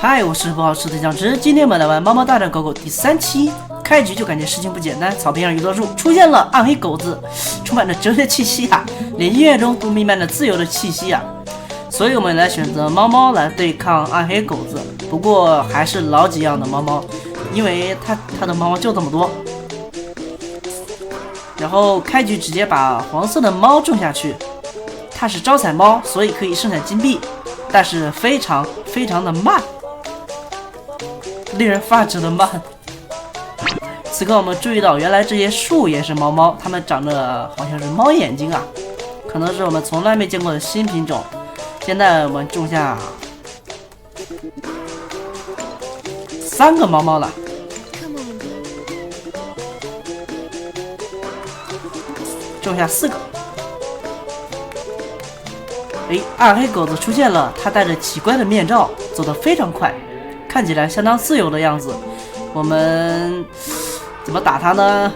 嗨，我是不好吃的酱汁。今天我们来玩《猫猫大战狗狗》第3期。开局就感觉事情不简单，草坪上一棵树出现了暗黑狗子，充满着哲学气息啊，连音乐中都弥漫着自由的气息啊。所以我们来选择猫猫来对抗暗黑狗子。不过还是老几样的猫猫，因为它的猫猫就这么多。然后开局直接把黄色的猫种下去，它是招财猫，所以可以生产金币，但是非常的慢，令人发指的慢。此刻我们注意到，原来这些树也是猫猫，它们长着好像是猫眼睛啊，可能是我们从来没见过的新品种。现在我们种下3个猫猫了，种下4个。暗黑狗子出现了，它戴着奇怪的面罩，走得非常快，看起来相当自由的样子。我们怎么打它呢？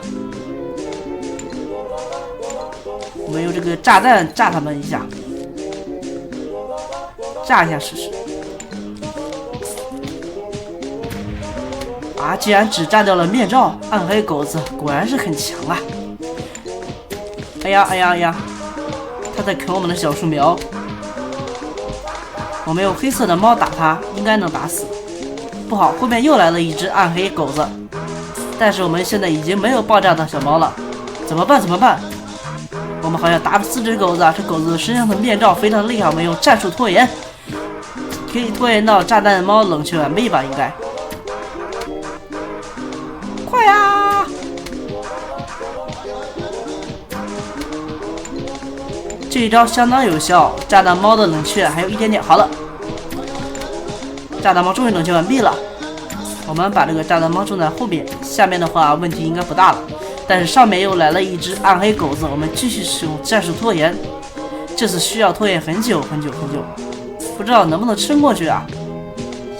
我们用这个炸弹炸它们一下，炸一下试试。啊！竟然只炸掉了面罩，暗黑狗子果然是很强啊！哎呀！它在啃我们的小树苗。我们用黑色的猫打它，应该能打死。不好，后面又来了一只暗黑狗子，但是我们现在已经没有爆炸的小猫了，怎么办？我们好像打不死这只狗子啊！这狗子身上的面罩非常厉害，我们用战术拖延，可以拖延到炸弹猫冷却完毕吧？应该。快呀！这一招相当有效，炸弹猫的冷却还有一点点。好了，炸弹猫终于冷却完毕了。我们把这个炸弹猫种在后面，下面的话问题应该不大了。但是上面又来了一只暗黑狗子，我们继续使用战术拖延，这次需要拖延很久，不知道能不能撑过去啊。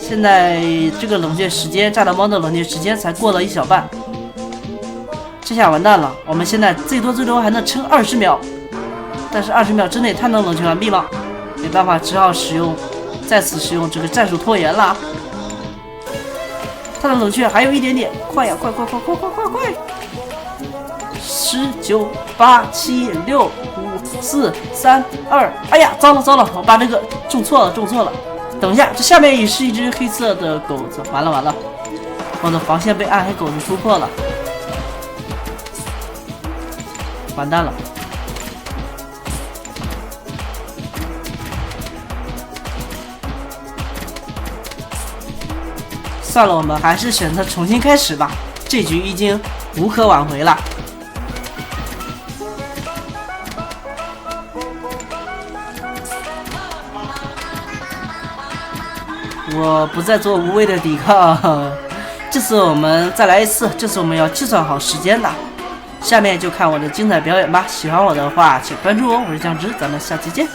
现在这个冷却时间，炸弹猫的冷却时间才过了1小半，这下完蛋了。我们现在最多还能撑20秒，但是20秒之内它能冷却完毕吗？没办法，只好再次使用这个战术拖延了。它的冷却还有一点点，快呀，快！10、9、8、7、6、5、4、3、2，哎呀，糟了！我把这个种错了。等一下，这下面也是一只黑色的狗子，完了！我的防线被暗黑狗子突破了，完蛋了！算了，我们还是选择重新开始吧，这局已经无可挽回了。我不再做无谓的抵抗，这次我们再来一次，这次我们要计算好时间的。下面就看我的精彩表演吧，喜欢我的话请关注我，我是酱汁，咱们下期见。